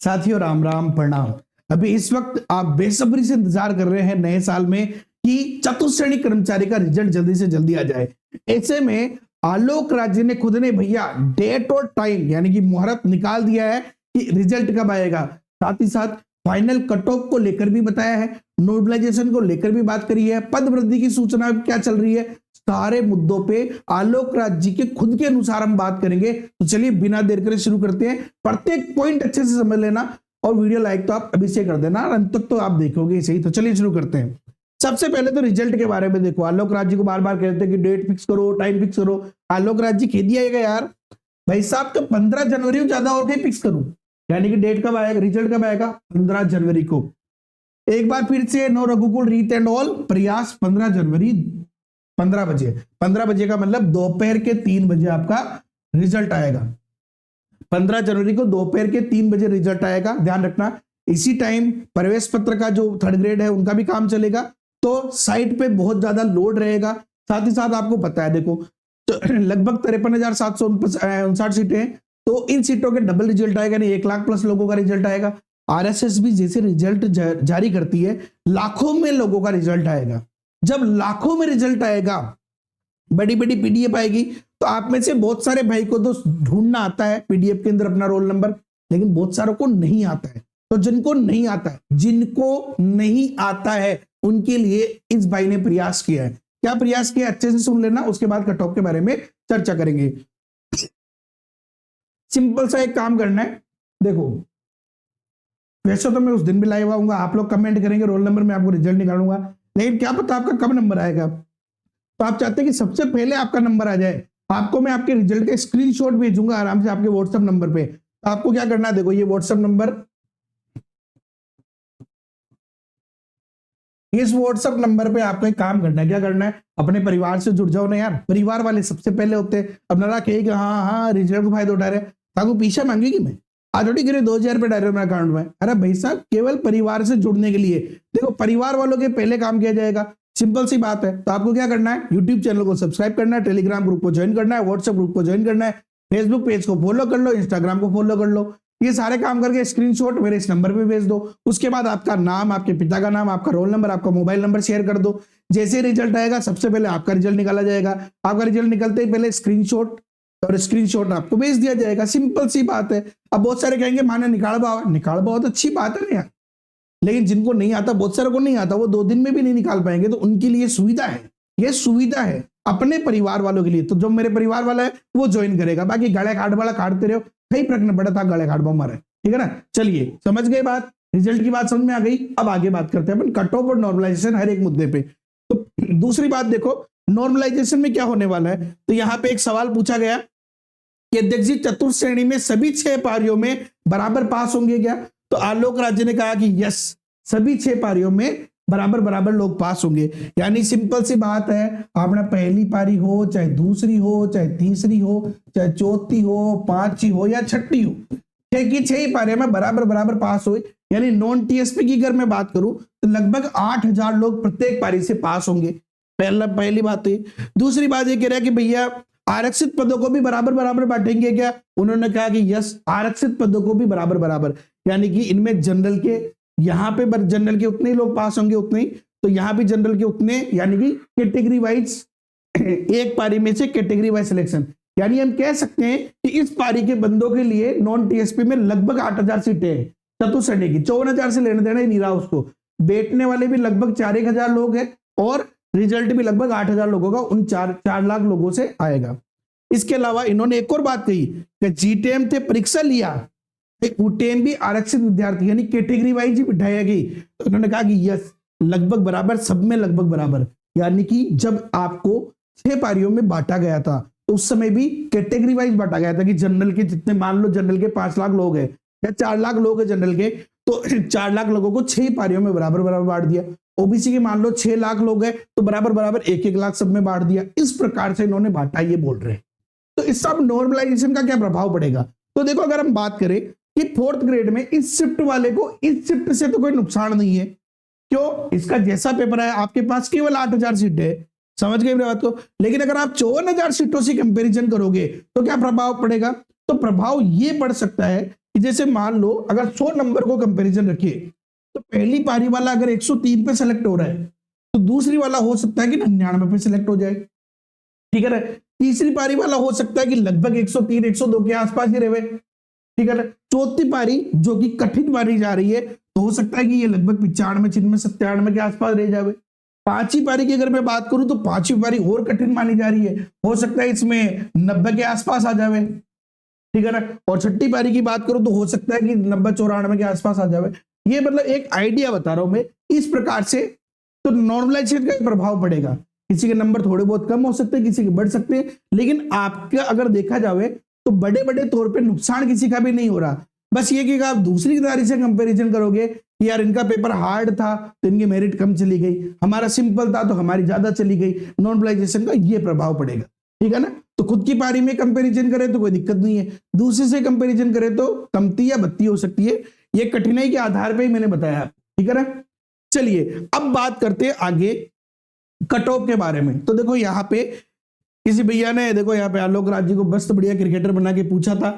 साथियों राम राम प्रणाम। अभी इस वक्त आप बेसब्री से इंतजार कर रहे हैं नए साल में कि चतुश्रेणी कर्मचारी का रिजल्ट जल्दी से जल्दी आ जाए। ऐसे में आलोक राज्य ने खुद ने भैया डेट और टाइम यानी कि मुहूर्त निकाल दिया है कि रिजल्ट कब आएगा। साथ ही साथ फाइनल कट ऑफ को लेकर भी बताया है, नॉर्मलाइजेशन को लेकर भी बात करी है, पद वृद्धि की सूचना क्या चल रही है, सारे मुद्दों पे आलोक राज जी के खुद के अनुसार हम बात करेंगे। तो चलिए बिना देर करे शुरू करते हैं। प्रत्येक पॉइंट अच्छे से समझ लेना और वीडियो लाइक तो आप अभी से कर देना, अंत तक तो आप देखोगे सही। तो चलिए शुरू करते हैं। सबसे पहले तो रिजल्ट के बारे में देखो, आलोक राज जी को बार बार कहते हैं कि डेट फिक्स करो, टाइम फिक्स करो। आलोक राज जी कह दिया यार भाई साहब तो 15 जनवरी को ज्यादा और कहीं फिक्स करूं, यानी कि डेट कब आएगा, रिजल्ट कब आएगा, 15 जनवरी को। एक बार फिर से नो रघुकुल रीत एंड ऑल प्रयास 15 जनवरी 15 बजे। 15 बजे का मतलब दोपहर के 3 बजे आपका रिजल्ट आएगा। 15 जनवरी को दोपहर के 3 बजे रिजल्ट आएगा, ध्यान रखना। इसी टाइम प्रवेश पत्र का जो थर्ड ग्रेड है उनका भी काम चलेगा, तो साइट पे बहुत ज्यादा लोड रहेगा। साथ ही साथ आपको पता है देखो तो लगभग 53,759 सीटें हैं, तो इन सीटों के डबल रिजल्ट आएगा, नहीं 1 लाख प्लस लोगों का रिजल्ट आएगा। आरएसएस भी जैसे रिजल्ट जारी करती है लाखों में लोगों का रिजल्ट आएगा। जब लाखों में रिजल्ट आएगा, बड़ी बड़ी पीडीएफ आएगी, तो आप में से बहुत सारे भाई को तो ढूंढना आता है पीडीएफ के अंदर अपना रोल नंबर, लेकिन बहुत सारों को नहीं आता है। तो जिनको नहीं आता है उनके लिए इस भाई ने प्रयास किया है। क्या प्रयास किया अच्छे से सुन लेना, उसके बाद कट ऑफ के बारे में चर्चा करेंगे। सिंपल सा एक काम करना है, देखो वैसे तो मैं उस दिन भी लाइव आऊंगा, आप लोग कमेंट करेंगे रोल नंबर में आपको रिजल्ट निकालूंगा, लेकिन क्या पता आपका कब नंबर आएगा। तो आप चाहते हैं कि सबसे पहले आपका नंबर आ जाए, आपको मैं आपके रिजल्ट का स्क्रीनशॉट भेजूंगा आराम से आपके व्हाट्सएप नंबर पे। तो आपको क्या करना है, देखो ये व्हाट्सएप नंबर, इस व्हाट्सएप नंबर पे आपको एक काम करना है। क्या करना है, अपने परिवार से जुड़ जाओ ना यार, परिवार वाले सबसे पहले होते हैं। अब नारा कहे कि हाँ रिजल्ट को फायदा उठा रहे, ताकि पीछे मांगेगी मैं आज थोड़ी करे 2,000 रुपए डायरेक्ट मेरे अकाउंट में। अरे भाई साहब केवल परिवार से जुड़ने के लिए, देखो परिवार वालों के पहले काम किया जाएगा, सिंपल सी बात है। तो आपको क्या करना है, यूट्यूब चैनल को सब्सक्राइब करना है, टेलीग्राम ग्रुप को ज्वाइन करना है, व्हाट्सएप ग्रुप को ज्वाइन करना है, फेसबुक पेज को फॉलो कर लो, इंस्टाग्राम को फॉलो कर लो। ये सारे काम करके स्क्रीनशॉट मेरे इस नंबर पे भेज दो। उसके बाद आपका नाम, आपके पिता का नाम, आपका रोल नंबर, आपका मोबाइल नंबर शेयर कर दो। जैसे रिजल्ट आएगा सबसे पहले आपका रिजल्ट निकाला जाएगा। आपका रिजल्ट निकलते ही पहले स्क्रीनशॉट आपको भेज दिया जाएगा। सिंपल सी बात है। अब बहुत सारे कहेंगे माने निकाल पाओ तो अच्छी बात है ना यार, लेकिन जिनको नहीं आता, बहुत सारे को नहीं आता, वो 2 दिन में भी नहीं निकाल पाएंगे, तो उनके लिए सुविधा है, ये सुविधा है अपने परिवार वालों के लिए। तो जो मेरे परिवार वाला है वो ज्वाइन करेगा, बाकी गले काट वाला काटते रहो, कई फर्क न पड़ा था, गले काट मारे, ठीक है ना। चलिए समझ गए बात, रिजल्ट की बात समझ में आ गई। अब आगे बात करते हैं अपन कट ऑफ और नॉर्मलाइजेशन हर एक मुद्दे पे। तो दूसरी बात देखो नॉर्मलाइजेशन में क्या होने वाला है। तो यहाँ पे एक सवाल पूछा गया कि अध्यक्ष जी चतुर्थ श्रेणी में सभी 6 पारियों में बराबर पास होंगे क्या। तो आलोक राज्य ने कहा कि यस, सभी 6 पारियों में बराबर लोग पास होंगे। यानी सिंपल सी बात है, आपने पहली पारी हो, चाहे दूसरी हो, चाहे तीसरी हो, चाहे चौथी हो, 5वीं हो या 6वीं हो, 6 की 6 ही पारियों में बराबर पास हो। यानी नॉन टीएसपी की अगर मैं बात करूं तो लगभग 8,000 लोग प्रत्येक पारी से पास होंगे। पहली बात है। दूसरी बात ये कह रहा है कि भैया आरक्षित पदों को भी बराबर बांटेंगे क्या। उन्होंने कहा कि यस, आरक्षित पदों को भी बराबर, यानी कि इनमें जनरल के, यहाँ पे जनरल के उतने ही लोग पास होंगे उतने ही, तो यहाँ भी जनरल के उतने, यानी कि कैटेगरी वाइज एक पारी में से कैटेगरी वाइज सिलेक्शन। यानी हम कह सकते हैं कि इस पारी के बंदों के लिए नॉन टीएसपी में लगभग 8,000 सीटें हैं। चतुश्रेणी की 54,000 से लेने देना ही नहीं रहा उसको। बैठने वाले भी लगभग 4,000 लोग हैं और रिजल्ट भी लगभग 8,000 लोगों का, उन 4 लाख लोगों से आएगा। इसके अलावा इन्होंने एक और बात कही कि जीटेम थे परीक्षा लिया, ऊटेम भी आरक्षित विद्यार्थी यानी कैटेगरी वाइज ही बिठाएगी। तो उन्होंने कहा कि यस, लगभग बराबर, सब में लगभग बराबर। यानी कि जब आपको 6 पारियों में बांटा गया था तो उस समय भी कैटेगरी वाइज बांटा गया था कि जनरल के जितने, मान लो जनरल के 5 लाख लोग हैं या 4 लाख लोग हैं जनरल के, तो 4 लाख लोगों को 6 पारियों में बराबर बांट दिया। ओबीसी के मान लो 6 लाख लोग हैं तो बराबर 1-1 लाख सब में बांट दिया। इस प्रकार से इन्होंने बांटा, ये बोल रहे हैं। तो इस सब नॉर्मलाइजेशन का क्या प्रभाव पड़ेगा। तो देखो अगर हम बात करें कि 4th ग्रेड में इस शिफ्ट वाले को इस शिफ्ट से तो कोई नुकसान नहीं है, क्यों, इसका जैसा पेपर है आपके पास केवल 8,000 सीटें है, समझ गए मेरी बात को। लेकिन अगर आप 54,000 सीटों से कंपैरिजन करोगे तो क्या प्रभाव पड़ेगा। तो प्रभाव ये पड़ सकता है कि जैसे मान लो अगर 100 नंबर को कंपैरिजन रखिए तो पहली पारी वाला अगर 103 पे सेलेक्ट हो रहा है तो दूसरी वाला हो सकता है कि 99 पे सिलेक्ट हो जाए, ठीक है ना। तीसरी पारी वाला हो सकता है कि लगभग 103 102 के आसपास ही रहे, ठीक है ना। चौथी पारी जो कि कठिन पारी जा रही है तो हो सकता है कि ये लगभग 95 96 97 के आसपास रह जाए। पांचवी पारी की अगर मैं बात करूं तो पांचवी पारी और कठिन मानी जा रही है, हो सकता है इसमें 90 के आसपास आ जाए, ठीक है ना। और छठी पारी की बात करूं तो हो सकता है कि 90 94 के आसपास आ जाए। ये मतलब एक आइडिया बता रहा हूं मैं इस प्रकार से। तो नॉर्मलाइजेशन का प्रभाव पड़ेगा, किसी के नंबर थोड़े बहुत कम हो सकते हैं, किसी के बढ़ सकते हैं, लेकिन आपका अगर देखा जाए तो बड़े बड़े तौर पे नुकसान किसी का भी नहीं हो रहा। बस ये कि आप दूसरी तारीख से कंपैरिजन करोगे कि यार इनका पेपर हार्ड था तो इनकी मेरिट कम चली गई, हमारा सिंपल था तो हमारी ज्यादा चली गई, नॉर्मलाइजेशन का ये प्रभाव पड़ेगा, ठीक है ना। तो खुद की पारी में कंपैरिजन करें तो कोई दिक्कत नहीं है, दूसरे से कंपैरिजन करें तो कमती या बत्ती हो सकती है। ये कठिनाई के आधार पर ही मैंने बताया, ठीक है ना। चलिए अब बात करते हैं आगे कट ऑफ के बारे में। तो देखो यहाँ पे किसी भैया ने, देखो यहाँ पे आलोक राज जी को मस्त बढ़िया क्रिकेटर बना के पूछा था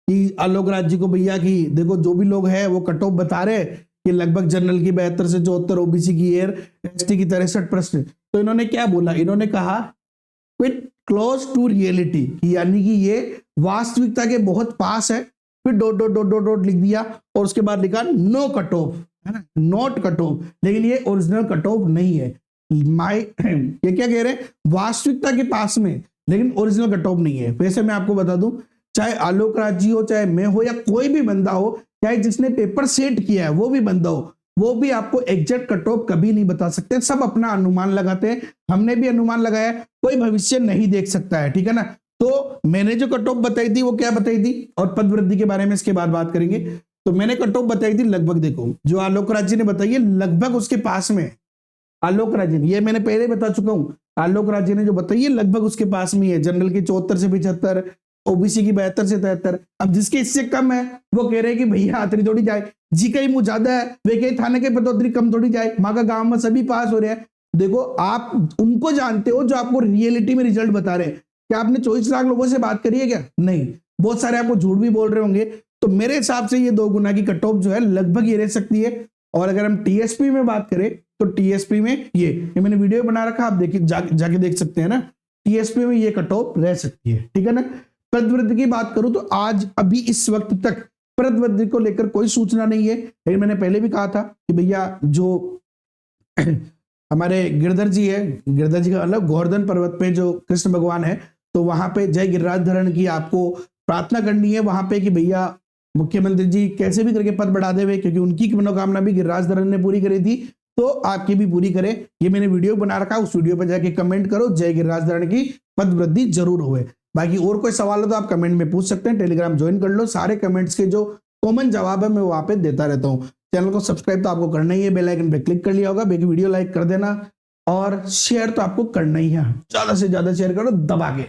कि आलोक राज जी को भैया की देखो जो भी लोग हैं वो कट ऑफ बता रहे कि लगभग जनरल की 72 से 74, ओबीसी की एयर, एसटी की 63 प्रश्न। तो इन्होंने क्या बोला, इन्होंने कहा विद क्लोज टू रियलिटी, यानी कि ये वास्तविकता के बहुत पास है। फिर dot dot dot dot dot लिख दिया और उसके बाद लिखा नो कट ऑफ, है ना, नॉट कट ऑफ, लेकिन ये ओरिजिनल कट ऑफ नहीं है। ये क्या कह रहे हैं, वास्तविकता के पास में लेकिन ओरिजिनल कट ऑफ नहीं है। वैसे मैं आपको बता दूं, चाहे आलोक राज जी हो, चाहे मैं हो, या कोई भी बंदा हो, चाहे जिसने पेपर सेट किया है वो भी बंदा हो, वो भी आपको एग्जैक्ट कट ऑफ कभी नहीं बता सकते। सब अपना अनुमान लगाते हैं, हमने भी अनुमान लगाया, कोई भविष्य नहीं देख सकता है, ठीक है ना। तो मैंने जो कट ऑफ बताई थी वो क्या बताई थी, और पद वृद्धि के बारे में इसके बाद बात करेंगे। तो मैंने कट ऑफ बताई थी लगभग, देखो जो आलोक राज जी ने बताई है लगभग उसके पास में, आलोक राज जी, ये मैंने पहले बता चुका हूं, आलोक राज जी ने जो बताई है लगभग उसके पास में है। जनरल की 74 से 75, ओबीसी की 72 से 73। अब जिसके इससे कम है वो कह रहे हैं कि भैया आतरी थोड़ी जाए, जी का ही मुंह ज्यादा है, वे कहीं थाने के पदोतरी कम थोड़ी जाए, माँ का गांव में सभी पास हो रहे हैं। देखो आप उनको जानते हो जो आपको रियलिटी में रिजल्ट बता रहे हैं। क्या आपने 24 लाख लोगों से बात करी है क्या? नहीं, बहुत सारे आपको झूठ भी बोल रहे होंगे। तो मेरे हिसाब से ये 2 गुना की कट ऑफ जो है लगभग ये रह सकती है। और अगर हम टीएसपी में बात करें तो टीएसपी में ये मैंने वीडियो बना रखा, आप देखिए जाके देख सकते हैं ना, टीएसपी में ये कट ऑफ रह सकती है, ठीक है ना। पदवृद्धि की बात करूं तो आज अभी इस वक्त तक पदवृद्धि को लेकर कोई सूचना नहीं है, लेकिन मैंने पहले भी कहा था कि भैया जो हमारे गिरधर जी है, गिरधर जी का मतलब गोवर्धन पर्वत पे जो कृष्ण भगवान है, तो वहां पे जय गिरिराज धरण की आपको प्रार्थना करनी है वहां पे कि भैया मुख्यमंत्री जी कैसे भी करके पद बढ़ा देवे, क्योंकि उनकी मनोकामना भी गिरिराज धरण ने पूरी करी थी, तो आपकी भी पूरी करे। ये मैंने वीडियो बना रखा, उस वीडियो पर जाके कमेंट करो जय गिरिराज धरण की पद वृद्धि जरूर होवे। बाकी और कोई सवाल हो तो आप कमेंट में पूछ सकते हैं, टेलीग्राम ज्वाइन कर लो, सारे कमेंट्स के जो कॉमन जवाब है मैं वहां पे देता रहता हूँ। चैनल को सब्सक्राइब तो आपको करना ही है, बेल आइकन पे क्लिक कर लिया होगा, बाकी वीडियो लाइक कर देना और शेयर तो आपको करना ही है, ज्यादा से ज्यादा शेयर करो दबा के।